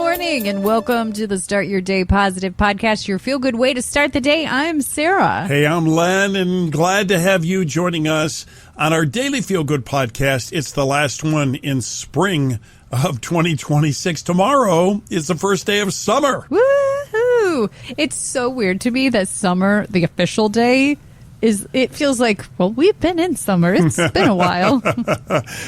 morning, and welcome to the Start Your Day Positive podcast, your feel-good way to start the day. I'm Sarah. Hey, I'm Len, and glad to have you joining us on our daily feel-good podcast. It's the last one in spring of 2026. Tomorrow is the first day of summer. Woohoo! It's so weird to me that summer, the official day, it feels like, well, we've been in summer. It's been a while.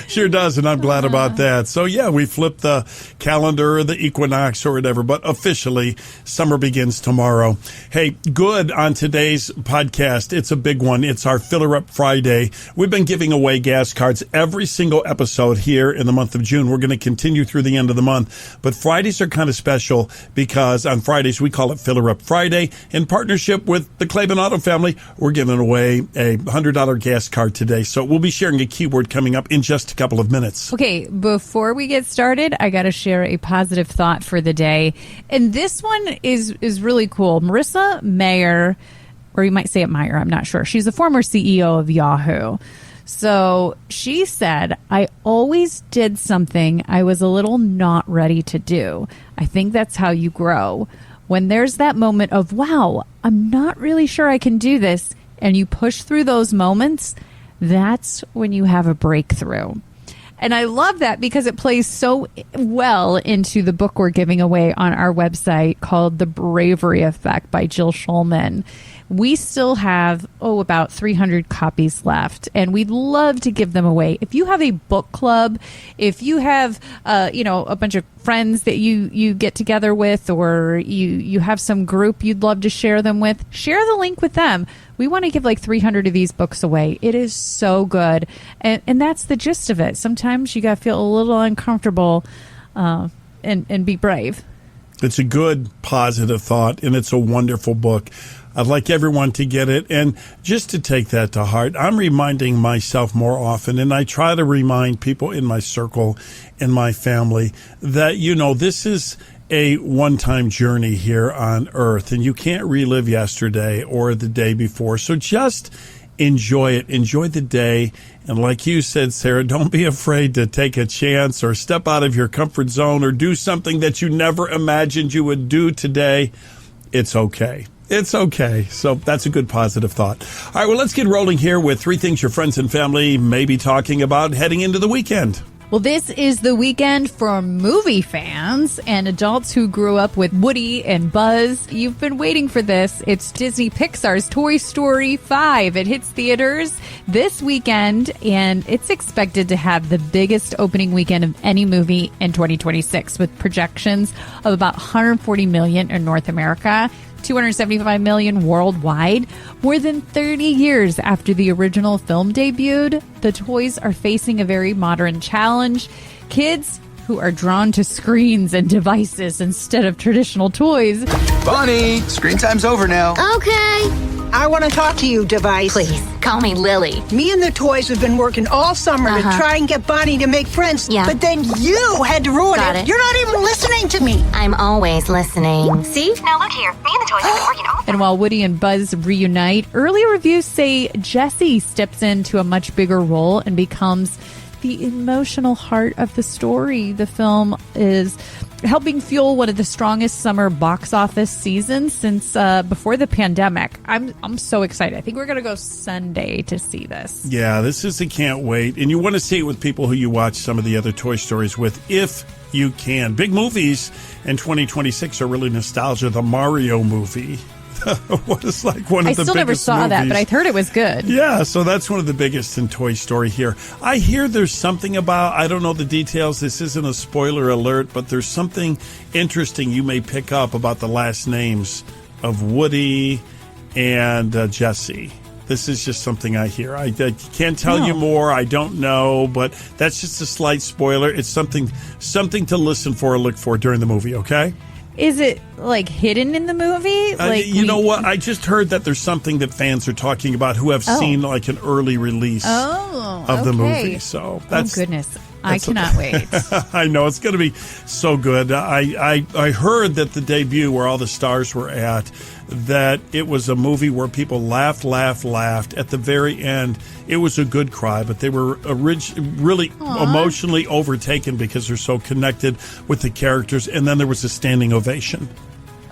Sure does, and I'm glad about that. So, yeah, we flipped the calendar, the equinox or whatever, but officially, summer begins tomorrow. Hey, good on today's podcast. It's a big one. It's our Filler Up Friday. We've been giving away gas cards every single episode here in the month of June. We're going to continue through the end of the month, but Fridays are kind of special because on Fridays, we call it Filler Up Friday. In partnership with the Claiborne Auto family, we're giving away a $100 gas card today. So we'll be sharing a keyword coming up in just a couple of minutes. Okay, before we get started, I got to share a positive thought for the day. And this one is really cool. Marissa Mayer, or you might say it Meyer, I'm not sure. She's a former CEO of Yahoo. So she said, I always did something I was a little not ready to do. I think that's how you grow. When there's that moment of, wow, I'm not really sure I can do this, and you push through those moments, that's when you have a breakthrough. And I love that because it plays so well into the book we're giving away on our website called The Bravery Effect by Jill Schulman. We still have, about 300 copies left, and we'd love to give them away. If you have a book club, if you have, a bunch of friends that you get together with, or you have some group you'd love to share them with, share the link with them. We want to give like 300 of these books away. It is so good. And that's the gist of it. Sometimes you got to feel a little uncomfortable and be brave. It's a good, positive thought, and it's a wonderful book. I'd like everyone to get it, and just to take that to heart, I'm reminding myself more often, and I try to remind people in my circle, in my family, that, this is a one-time journey here on Earth, and you can't relive yesterday or the day before. So just enjoy it. Enjoy the day. And like you said, Sarah, don't be afraid to take a chance or step out of your comfort zone or do something that you never imagined you would do today. It's okay. It's okay. So that's a good positive thought. All right, well, let's get rolling here with 3 things your friends and family may be talking about heading into the weekend. Well, this is the weekend for movie fans and adults who grew up with Woody and Buzz. You've been waiting for this. It's Disney Pixar's Toy Story 5. It hits theaters this weekend, and it's expected to have the biggest opening weekend of any movie in 2026, with projections of about 140 million in North America, 275 million worldwide. More than 30 years after the original film debuted, the toys are facing a very modern challenge. Kids who are drawn to screens and devices instead of traditional toys. Bonnie, screen time's over now. Okay. I want to talk to you, device. Please, call me Lily. Me and the toys have been working all summer to try and get Bonnie to make friends. Yeah. But then you had to ruin it. You're not even listening to me. I'm always listening. See? Now look here. Me and the toys have been working all And while Woody and Buzz reunite, early reviews say Jessie steps into a much bigger role and becomes the emotional heart of the story. The film is helping fuel one of the strongest summer box office seasons since before the pandemic. I'm so excited. I think we're going to go Sunday to see this. Yeah, this is a can't wait. And you want to see it with people who you watch some of the other Toy Stories with, if you can. Big movies in 2026 are really nostalgia. The Mario movie was like one of the biggest. I still never saw movies. that, but I heard it was good. Yeah, so that's one of the biggest in Toy Story here. I hear there's something about, I don't know the details, this isn't a spoiler alert, but there's something interesting you may pick up about the last names of Woody and Jessie. This is just something I hear. I can't tell you more. I don't know, but that's just a slight spoiler. It's something to listen for or look for during the movie, okay? Is it like hidden in the movie? You know what? I just heard that there's something that fans are talking about who have seen like an early release of the movie. So that's goodness. I cannot wait. I know it's going to be so good. I heard that the debut where all the stars were at, that it was a movie where people laughed. At the very end, it was a good cry, but they were really emotionally overtaken because they're so connected with the characters. And then there was a standing ovation.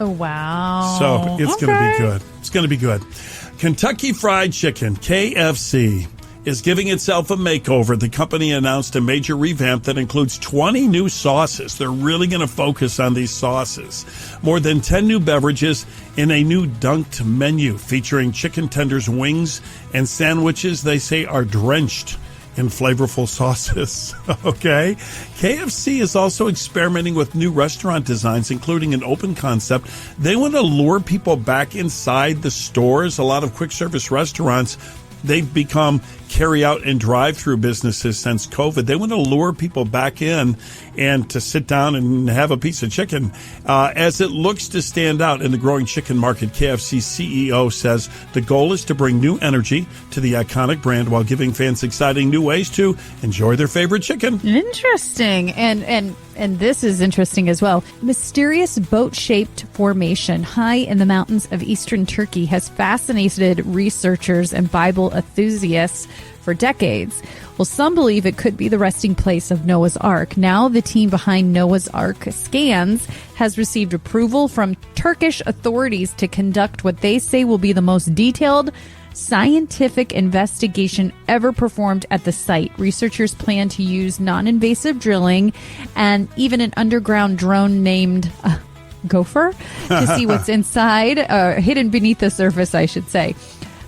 Oh, wow. So it's going to be good. It's going to be good. Kentucky Fried Chicken, KFC, is giving itself a makeover. The company announced a major revamp that includes 20 new sauces. They're really going to focus on these sauces. More than 10 new beverages in a new dunked menu featuring chicken tenders, wings, and sandwiches they say are drenched in flavorful sauces. Okay. KFC is also experimenting with new restaurant designs, including an open concept. They want to lure people back inside the stores. A lot of quick service restaurants, they've become carry-out and drive-through businesses since COVID. They want to lure people back in and to sit down and have a piece of chicken. As it looks to stand out in the growing chicken market, KFC CEO says the goal is to bring new energy to the iconic brand while giving fans exciting new ways to enjoy their favorite chicken. Interesting. And this is interesting as well. Mysterious boat-shaped formation high in the mountains of eastern Turkey has fascinated researchers and Bible enthusiasts for decades. Well, some believe it could be the resting place of Noah's Ark. Now, the team behind Noah's Ark Scans has received approval from Turkish authorities to conduct what they say will be the most detailed scientific investigation ever performed at the site. Researchers plan to use non-invasive drilling and even an underground drone named Gopher to see what's inside, hidden beneath the surface, I should say.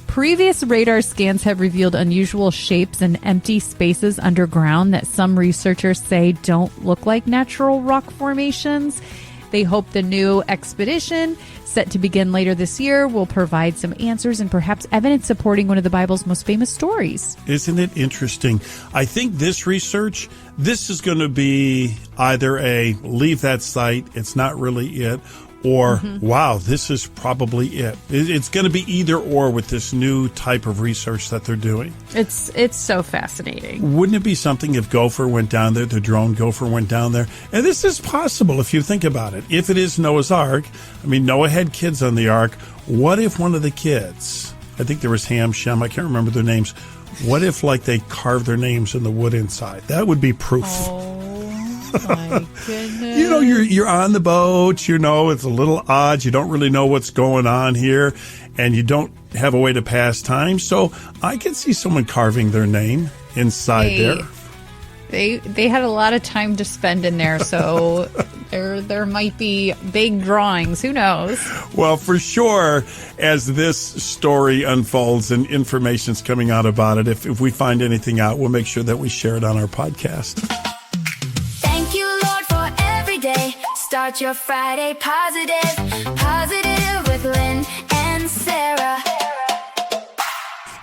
Previous radar scans have revealed unusual shapes and empty spaces underground that some researchers say don't look like natural rock formations. They hope the new expedition, set to begin later this year, will provide some answers and perhaps evidence supporting one of the Bible's most famous stories. Isn't it interesting? I think this research, this is going to be either a leave that site, it's not really it, or, wow, this is probably it. It's going to be either or with this new type of research that they're doing. It's so fascinating. Wouldn't it be something if Gopher went down there, the drone Gopher went down there? And this is possible if you think about it. If it is Noah's Ark, I mean, Noah had kids on the Ark. What if one of the kids, I think there was Ham, Shem, I can't remember their names. What if, like, they carved their names in the wood inside? That would be proof. My goodness. You know, you're on the boat, you know, it's a little odd. You don't really know what's going on here, and you don't have a way to pass time. So I can see someone carving their name inside there. They had a lot of time to spend in there, so there might be big drawings. Who knows? Well, for sure, as this story unfolds and information's coming out about it, if we find anything out, we'll make sure that we share it on our podcast. Thank you, Lord, for every day. Start your Friday positive. Positive with Len and Sara.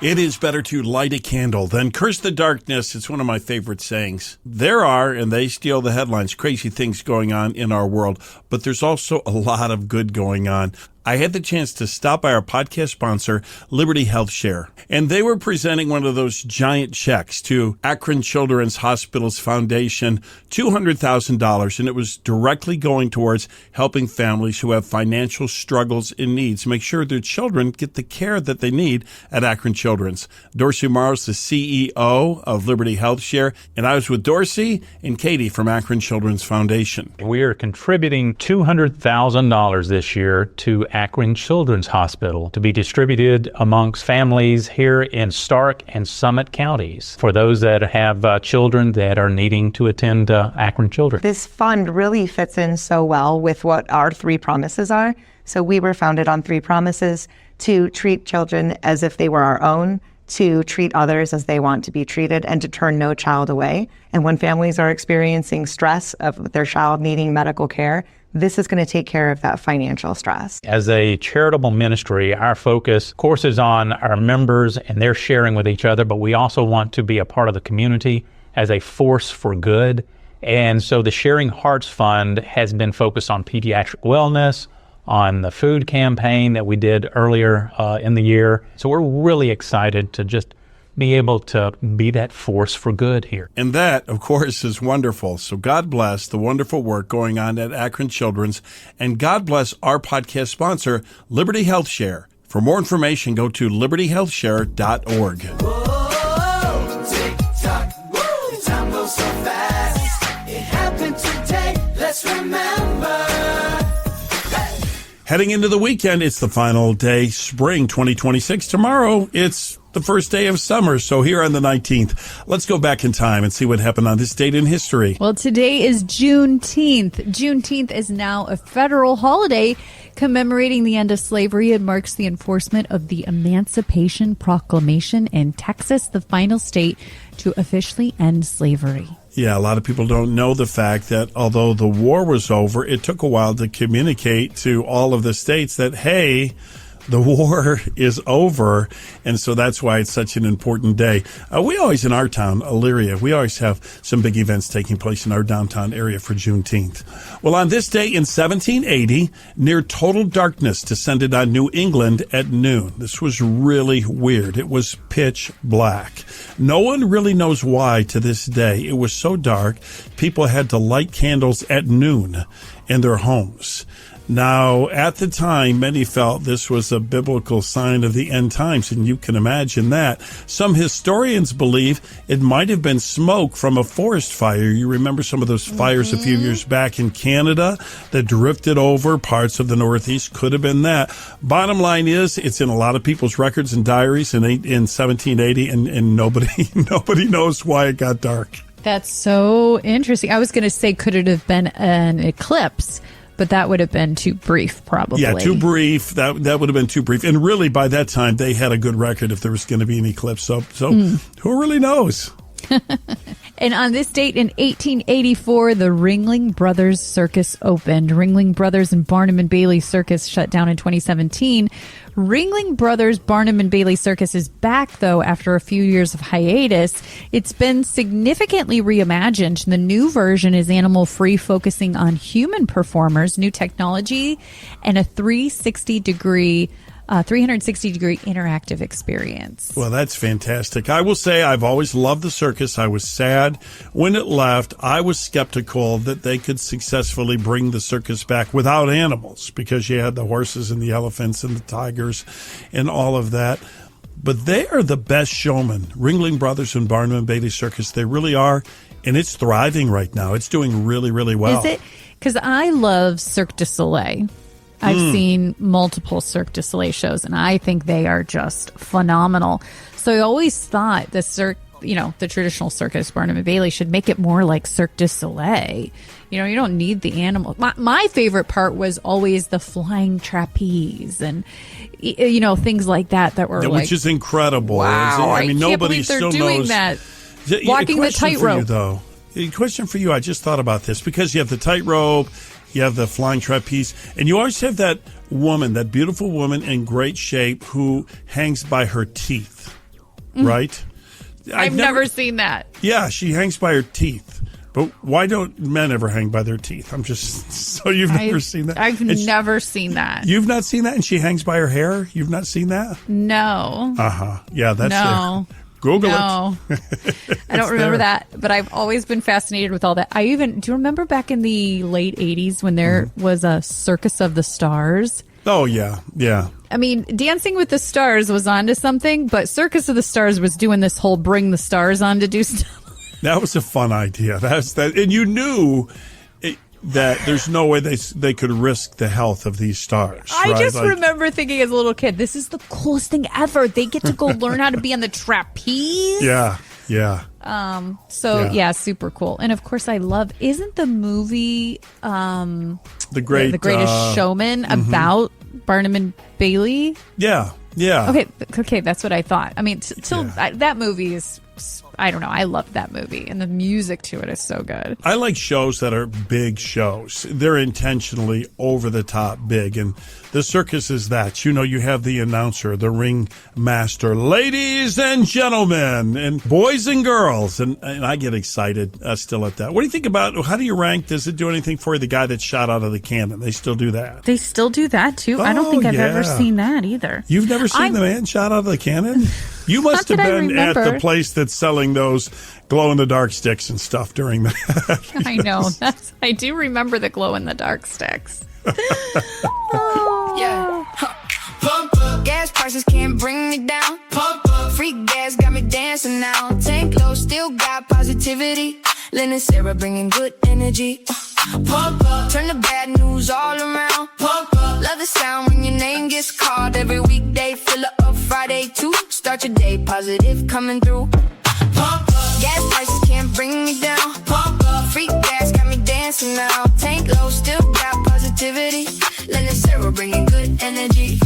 It is better to light a candle than curse the darkness. It's one of my favorite sayings. There are, and they steal the headlines, crazy things going on in our world, but there's also a lot of good going on. I had the chance to stop by our podcast sponsor, Liberty Health Share, and they were presenting one of those giant checks to Akron Children's Hospital's Foundation, $200,000, and it was directly going towards helping families who have financial struggles and needs make sure their children get the care that they need at Akron Children's. Dorsey Morrow's the CEO of Liberty Health Share, and I was with Dorsey and Katie from Akron Children's Foundation. We are contributing $200,000 this year to Akron Children's Hospital to be distributed amongst families here in Stark and Summit counties for those that have children that are needing to attend Akron Children. This fund really fits in so well with what our 3 promises are. So we were founded on 3 promises: to treat children as if they were our own, to treat others as they want to be treated, and to turn no child away. And when families are experiencing stress of their child needing medical care, this is going to take care of that financial stress. As a charitable ministry, our focus, of course, is on our members and their sharing with each other, but we also want to be a part of the community as a force for good. And so the Sharing Hearts Fund has been focused on pediatric wellness, on the food campaign that we did earlier in the year. So we're really excited to just be able to be that force for good here. And that, of course, is wonderful. So God bless the wonderful work going on at Akron Children's. And God bless our podcast sponsor, Liberty Health Share. For more information, go to libertyhealthshare.org. Whoa, tick-tock, whoa, time goes so fast. It happened today, let's remember. Heading into the weekend, it's the final day, spring 2026. Tomorrow, it's the first day of summer. So here on the 19th, let's go back in time and see what happened on this date in history. Well, today is Juneteenth. Juneteenth is now a federal holiday commemorating the end of slavery. It marks the enforcement of the Emancipation Proclamation in Texas, the final state to officially end slavery. Yeah, a lot of people don't know the fact that although the war was over, it took a while to communicate to all of the states that, hey, the war is over. And so that's why it's such an important day. We always, in our town, Elyria, we always have some big events taking place in our downtown area for Juneteenth. Well, on this day in 1780, near total darkness descended on New England at noon. This was really weird. It was pitch black. No one really knows why to this day. It was so dark, people had to light candles at noon in their homes. Now, at the time, many felt this was a biblical sign of the end times, and you can imagine that. Some historians believe it might have been smoke from a forest fire. You remember some of those fires a few years back in Canada that drifted over parts of the Northeast? Could have been that. Bottom line is, it's in a lot of people's records and diaries in 1780, and nobody knows why it got dark. That's so interesting. I was going to say, could it have been an eclipse? But that would have been too brief, probably. Yeah, too brief. That would have been too brief. And really, by that time, they had a good record if there was going to be an eclipse. So who really knows? And on this date in 1884, the Ringling Brothers Circus opened. Ringling Brothers and Barnum and Bailey Circus shut down in 2017. Ringling Brothers Barnum and Bailey Circus is back, though, after a few years of hiatus. It's been significantly reimagined. The new version is animal-free, focusing on human performers, new technology, and a 360-degree interactive experience. Well, that's fantastic. I will say I've always loved the circus. I was sad when it left. I was skeptical that they could successfully bring the circus back without animals, because you had the horses and the elephants and the tigers and all of that. But they are the best showmen. Ringling Brothers and Barnum and Bailey Circus, they really are. And it's thriving right now. It's doing really, really well. Is it? Because I love Cirque du Soleil. I've seen multiple Cirque du Soleil shows, and I think they are just phenomenal. So I always thought the traditional circus, Barnum and Bailey, should make it more like Cirque du Soleil. You know, you don't need the animal. My favorite part was always the flying trapeze and, things like that were which is incredible. Wow, I mean, can't nobody believe they're still doing knows that. Walking the tightrope. A question for you. I just thought about this because you have the tightrope. You have the flying trapeze, and you always have that woman, that beautiful woman in great shape who hangs by her teeth, right? I've never seen that. Yeah, she hangs by her teeth. But why don't men ever hang by their teeth? I'm just, so you've never seen that? I've never seen that. You've not seen that? And she hangs by her hair? You've not seen that? No. Uh-huh. Yeah, that's no. there. Google it. I don't remember that, but I've always been fascinated with all that. Do you remember back in the late 80s when there was a Circus of the Stars? Oh, yeah, yeah. I mean, Dancing with the Stars was onto something, but Circus of the Stars was doing this whole bring the stars on to do stuff. That was a fun idea. And you knew that there's no way they could risk the health of these stars. I just remember thinking as a little kid, this is the coolest thing ever. They get to go learn how to be on the trapeze. Yeah, yeah. Super cool. And of course, isn't the movie The Greatest Showman about Barnum and Bailey? Yeah, yeah. Okay, that's what I thought. I mean, that movie is I don't know. I love that movie, and the music to it is so good. I like shows that are big shows. They're intentionally over the top big, and the circus is that. You know, you have the announcer, the ring master, ladies and gentlemen, and boys and girls, and I get excited still at that. What do you think about, how do you rank, does it do anything for you, the guy that shot out of the cannon? They still do that. They still do that, too? I don't think I've ever seen that either. You've never seen the man shot out of the cannon? You must have been at the place that's selling those glow-in-the-dark sticks and stuff during that. I know. I do remember the glow-in-the-dark sticks. Yeah. Pump up. Gas prices can't bring me down. Pump up. Free gas got me dancing now. Tank low, still got positivity. Len and Sara bringing good energy. Pump up. Turn the bad news all around. Pump up. Love the sound when your name gets called. Every weekday, fill it up Friday too. Start your day positive coming through. Pump up. Gas prices can't bring me down. Pump up. Free gas got me dancing now. Tank low, still got positivity. Len and Sara bringing good energy.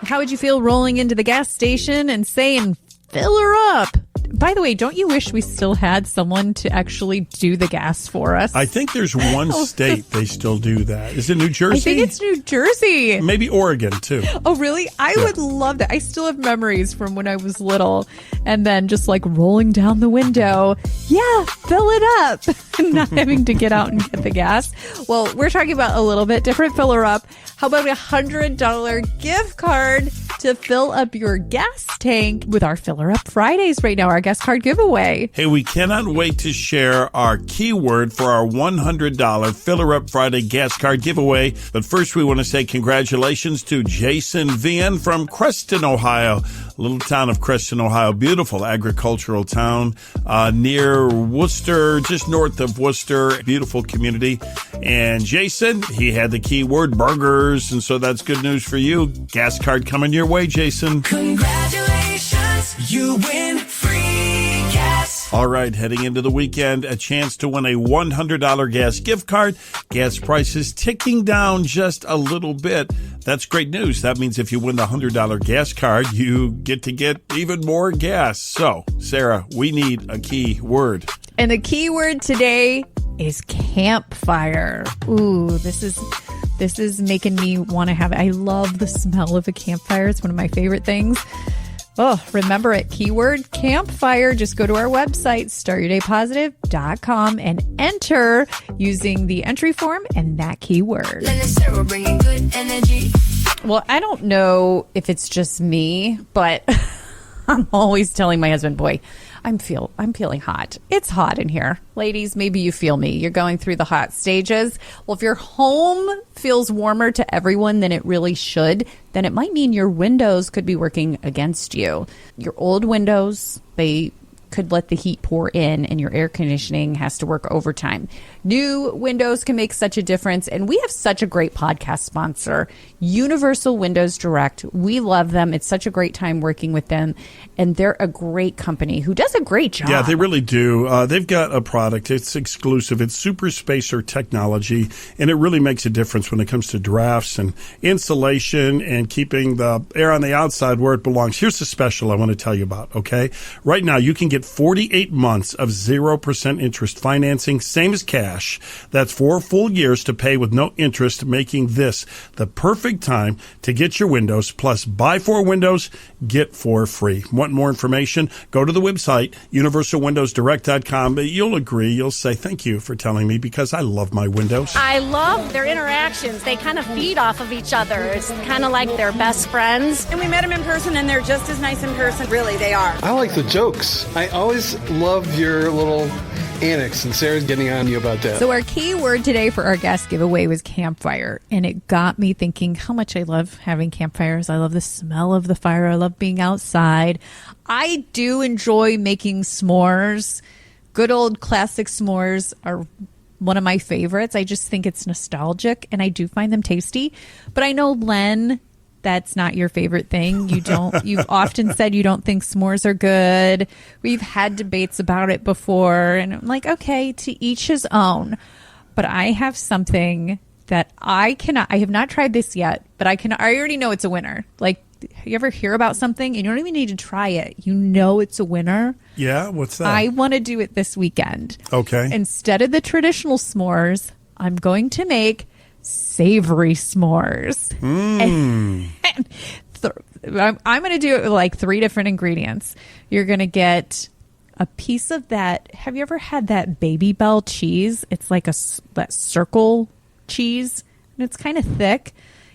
How would you feel rolling into the gas station and saying, fill her up? By the way, don't you wish we still had someone to actually do the gas for us? I think there's one state they still do that. Is it New Jersey? I think it's New Jersey. Maybe Oregon, too. Oh, really? I would love that. I still have memories from when I was little and then just like rolling down the window. Yeah, fill it up. Not having to get out and get the gas. Well, we're talking about a little bit different fill her up. How about a $100 gift card to fill up your gas tank with our Filler Up Fridays right now, our guest card giveaway. Hey, we cannot wait to share our keyword for our $100 Filler Up Friday gas card giveaway. But first, we want to say congratulations to Jason Vian from Creston, Ohio. Little town of Creston, Ohio. Beautiful agricultural town near Worcester, just north of Worcester. Beautiful community. And Jason, he had the keyword burgers, and so that's good news for you. Gas card coming your way, Jason. Congratulations, you win free gas. All right, heading into the weekend, a chance to win a $100 gas gift card. Gas prices ticking down just a little bit. That's great news. That means if you win the $100 gas card, you get to get even more gas. So, Sarah, we need a key word. And the key word today is campfire. Ooh, this is making me want to have it. I love the smell of a campfire. It's one of my favorite things. Oh, remember it. Keyword campfire. Just go to our website, startyourdaypositive.com, and enter using the entry form and that keyword. Len and Sara bringing good energy. Well, I don't know if it's just me, but I'm always telling my husband, boy, I'm feeling hot. It's hot in here. Ladies, maybe you feel me. You're going through the hot stages. Well, if your home feels warmer to everyone than it really should, then it might mean your windows could be working against you. Your old windows, they could let the heat pour in, and your air conditioning has to work overtime. New windows can make such a difference, and we have such a great podcast sponsor, Universal Windows Direct. We love them. It's such a great time working with them, and they're a great company who does a great job. Yeah, they really do. They've got a product. It's exclusive. It's Super Spacer technology, and it really makes a difference when it comes to drafts and insulation and keeping the air on the outside where it belongs. Here's the special I want to tell you about, okay? Right now, you can get 48 months of 0% interest financing, same as cash. That's 4 full years to pay with no interest, making this the perfect time to get your windows. Plus, buy 4 windows, get 4 free. Want more information? Go to the website, universalwindowsdirect.com. You'll agree. You'll say, thank you for telling me, because I love my windows. I love their interactions. They kind of feed off of each other. It's kind of like they're best friends. And we met them in person, and they're just as nice in person. Really, they are. I like the jokes. I always love your little annex, and Sarah's getting on you about that. So our key word today for our guest giveaway was campfire, and it got me thinking how much I love having campfires. I love the smell of the fire. I love being outside. I do enjoy making s'mores. Good old classic s'mores are one of my favorites. I just think it's nostalgic, and I do find them tasty. But I know, Len, that's not your favorite thing. You've often said you don't think s'mores are good. We've had debates about it before, and I'm like, okay, to each his own. But I have something that I have not tried this yet, but I already know it's a winner. Like, you ever hear about something and you don't even need to try it? You know it's a winner. Yeah, what's that? I want to do it this weekend. Okay. Instead of the traditional s'mores, I'm going to make savory s'mores. I'm going to do it with like 3 different ingredients. You're going to get a piece of that. Have you ever had that Baby Bell cheese? It's like that circle cheese, and it's kind of thick.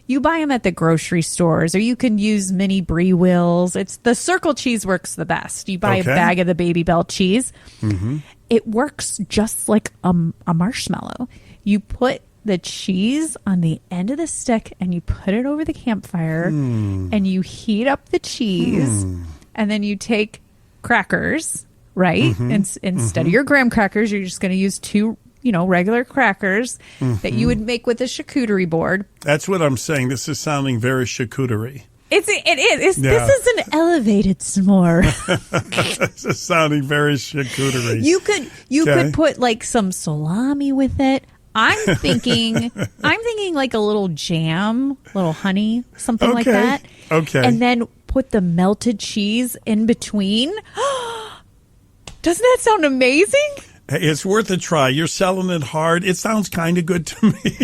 You buy them at the grocery stores, or you can use mini brie wheels. It's the circle cheese works the best. You buy a bag of the Baby Bell cheese. Mm-hmm. It works just like a marshmallow. You put the cheese on the end of the stick and you put it over the campfire and you heat up the cheese and then you take crackers, right? And instead of your graham crackers, you're just going to use 2 regular crackers that you would make with a charcuterie board. That's what I'm saying. This is sounding very charcuterie. It is. This is an elevated s'more. This is sounding very charcuterie. You could put like some salami with it. I'm thinking like a little jam, little honey, something like that. Okay. And then put the melted cheese in between. Doesn't that sound amazing? Hey, it's worth a try. You're selling it hard. It sounds kind of good to me.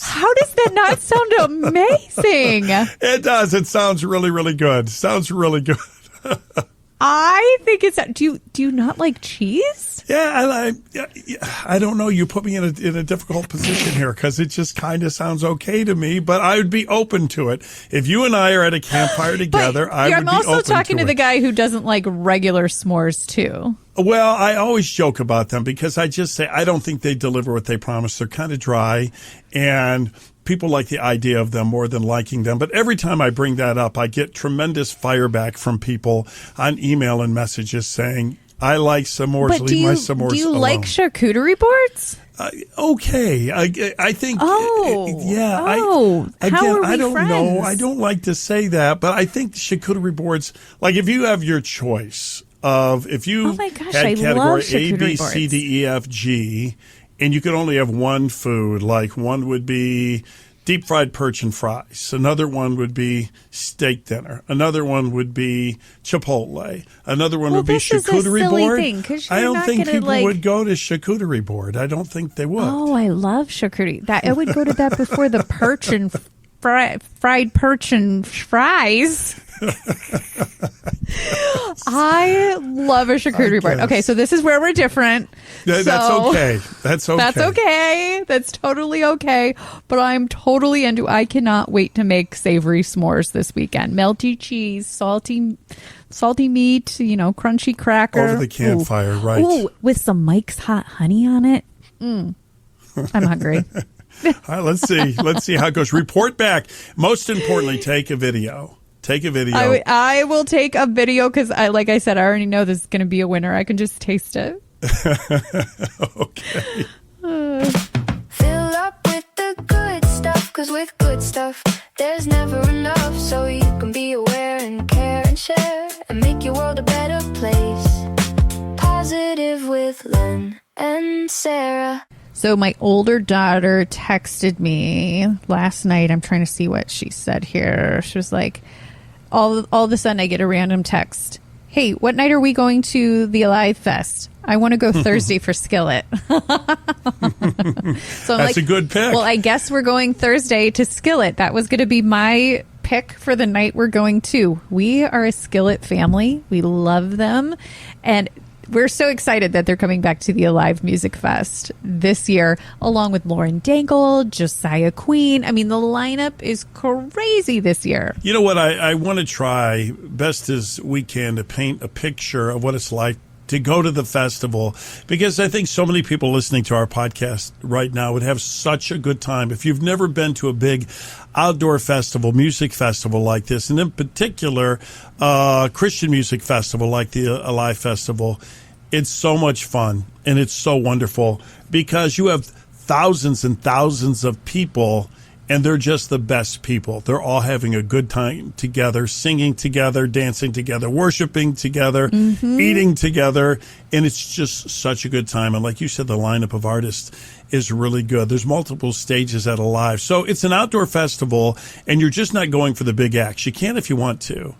How does that not sound amazing? It does. It sounds really, really good. Sounds really good. I think it's. Do you not like cheese? Yeah, I don't know. You put me in a difficult position here because it just kind of sounds okay to me. But I would be open to it if you and I are at a campfire together. I'm also talking to the guy who doesn't like regular s'mores too. Well, I always joke about them because I just say I don't think they deliver what they promise. They're kind of dry, and people like the idea of them more than liking them. But every time I bring that up, I get tremendous fireback from people on email and messages saying, I like s'mores. But leave my s'mores do you alone. like charcuterie boards? Okay. I think. Yeah. I don't know. I don't like to say that, but I think charcuterie boards, like if you have your choice of, if you had category A, B, C, D, E, F, G, and you could only have one food, like one would be deep fried perch and fries. Another one would be steak dinner. Another one would be Chipotle. Another one would be charcuterie board. I don't think people would go to charcuterie board. I don't think they would. Oh, I love charcuterie. I would go to that before the perch and fried perch and fries. I love a charcuterie board. Okay, so this is where we're different. That's okay. That's okay. That's okay. That's totally okay. But I'm totally into. I cannot wait to make savory s'mores this weekend. Melty cheese, salty meat, crunchy cracker over the campfire, right? Ooh, with some Mike's Hot Honey on it. I'm hungry. All right, let's see how it goes. Report back. Most importantly, take a video. Take a video. I will take a video because, like I said, I already know this is going to be a winner. I can just taste it. Okay. Fill up with the good stuff, because with good stuff, there's never enough. So you can be aware and care and share and make your world a better place. Positive with Len and Sarah. So my older daughter texted me last night. I'm trying to see what she said here. She was like, all of a sudden I get a random text. Hey, what night are we going to the Alive Fest? I want to go Thursday for Skillet. So That's a good pick. Well, I guess we're going Thursday to Skillet. That was going to be my pick for the night we're going to. We are a Skillet family. We love them. And we're so excited that they're coming back to the Alive Music Fest this year, along with Lauren Daigle, Josiah Queen. I mean, the lineup is crazy this year. You know what? I want to try best as we can to paint a picture of what it's like to go to the festival, because I think so many people listening to our podcast right now would have such a good time. If you've never been to a big outdoor festival, music festival like this, and in particular, Christian music festival like the Alive Festival, it's so much fun and it's so wonderful because you have thousands and thousands of people, And they're just the best people. They're all having a good time together, singing together, dancing together, worshiping together, eating together. And it's just such a good time. And like you said, the lineup of artists is really good. There's multiple stages at Alive. So it's an outdoor festival, and you're just not going for the big acts. You can if you want to.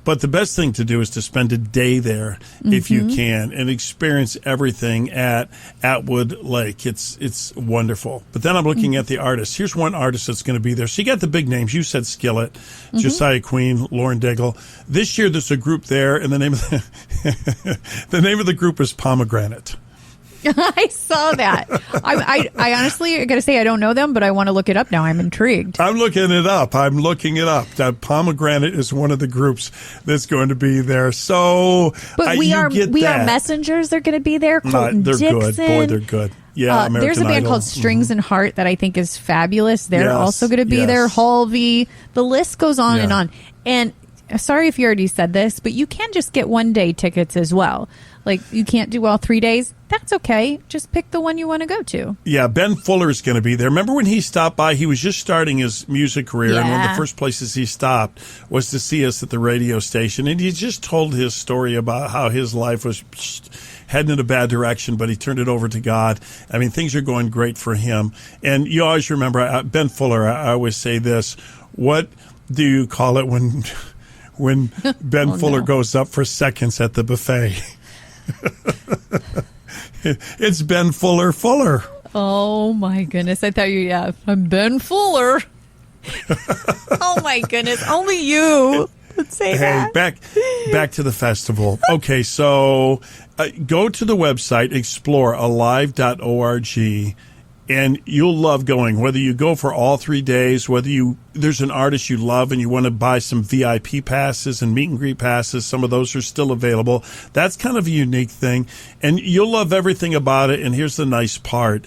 But the best thing to do is to spend a day there if you can and experience everything at Atwood Lake. It's wonderful. But then I'm looking at the artists. Here's one artist that's going to be there. So you got the big names. You said Skillet, Josiah Queen, Lauren Daigle. This year there's a group there, and the name of the name of the group is Pomegranate. I saw that. I honestly got to say I don't know them, but I want to look it up now. I'm intrigued. I'm looking it up. That Pomegranate is one of the groups that's going to be there. So, but we are messengers. They're going to be there. Colton they're Dixon. Good. Boy, they're good. Yeah, there's a band Idol. called Strings and Heart that I think is fabulous. They're Yes, also going to be yes. there. Halvey. The list goes on Yeah. and on. And sorry if you already said this, but you can just get one-day tickets as well. Like, you can't do all 3 days. That's okay. Just pick the one you want to go to. Yeah, Ben Fuller's going to be there. Remember when he stopped by? He was just starting his music career, and one of the first places he stopped was to see us at the radio station. And he just told his story about how his life was heading in a bad direction, but he turned it over to God. I mean, things are going great for him. And you always remember, Ben Fuller, I always say this, what do you call it when Ben Fuller goes up for seconds at the buffet? It's Ben Fuller. Oh, my goodness. I thought I'm Ben Fuller. Oh, my goodness. Only you would say that. Back to the festival. Okay, so go to the website, explore alive.org, and you'll love going, whether you go for all 3 days, whether there's an artist you love and you want to buy some VIP passes and meet and greet passes. Some of those are still available. That's kind of a unique thing, and you'll love everything about it. And here's the nice part.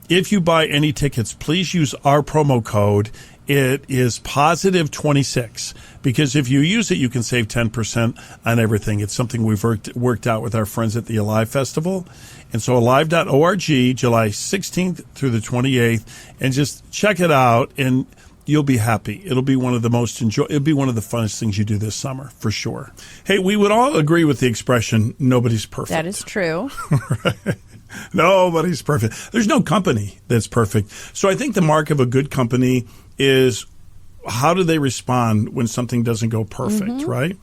If you buy any tickets, please use our promo code. It is +26, because if you use it, you can save 10% on everything. It's something we've worked out with our friends at the Alive Festival. And so alive.org, July 16th through the 28th, and just check it out, and you'll be happy. It'll be one of the it'll be one of the funnest things you do this summer, for sure. Hey, we would all agree with the expression, nobody's perfect. That is true. Right? Nobody's perfect. There's no company that's perfect. So I think the mark of a good company is how do they respond when something doesn't go perfect, right?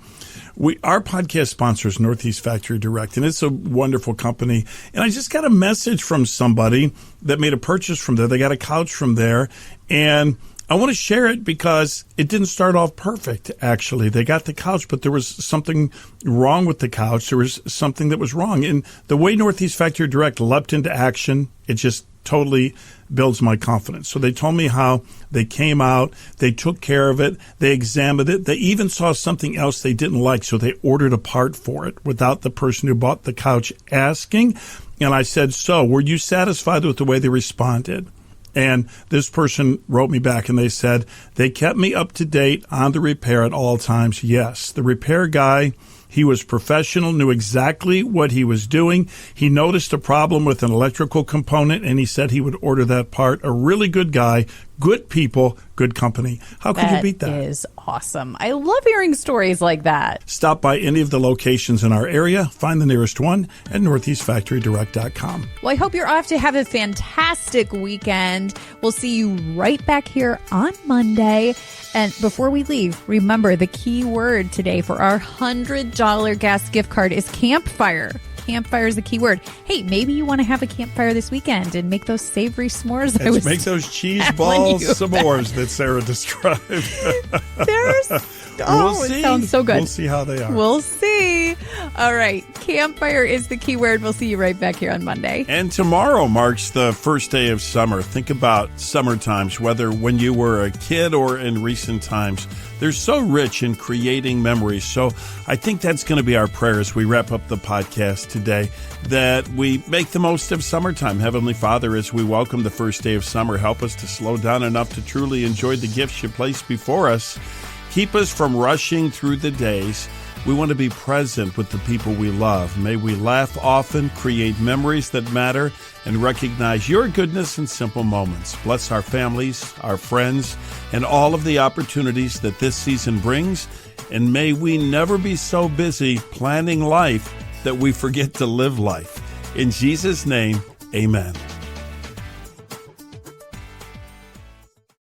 Our podcast sponsor is Northeast Factory Direct, and it's a wonderful company. And I just got a message from somebody that made a purchase from there. They got a couch from there, and I want to share it because it didn't start off perfect, actually. They got the couch, but there was something wrong with the couch. There was something that was wrong. And the way Northeast Factory Direct leapt into action, it just totally builds my confidence. So they told me how they came out, they took care of it, they examined it, they even saw something else they didn't like, so they ordered a part for it without the person who bought the couch asking. And I said, so were you satisfied with the way they responded? And this person wrote me back and they said, they kept me up to date on the repair at all times. Yes, the repair guy, he was professional, knew exactly what he was doing. He noticed a problem with an electrical component, and he said he would order that part. A really good guy, good people, good company. How could you beat that? That is awesome. I love hearing stories like that. Stop by any of the locations in our area. Find the nearest one at northeastfactorydirect.com. Well, I hope you're off to have a fantastic weekend. We'll see you right back here on Monday. And before we leave, remember the key word today for our $100 gas gift card is campfire. Campfire is the key word. Hey, maybe you want to have a campfire this weekend and make those savory s'mores. Let's make those cheese ball s'mores that Sarah described. It sounds so good. We'll see how they are. We'll see. All right. Campfire is the key word. We'll see you right back here on Monday. And tomorrow marks the first day of summer. Think about summer times, whether when you were a kid or in recent times. They're so rich in creating memories. So I think that's going to be our prayer as we wrap up the podcast today, that we make the most of summertime. Heavenly Father, as we welcome the first day of summer, help us to slow down enough to truly enjoy the gifts you place before us. Keep us from rushing through the days. We want to be present with the people we love. May we laugh often, create memories that matter, and recognize your goodness in simple moments. Bless our families, our friends, and all of the opportunities that this season brings. And may we never be so busy planning life that we forget to live life. In Jesus' name, amen.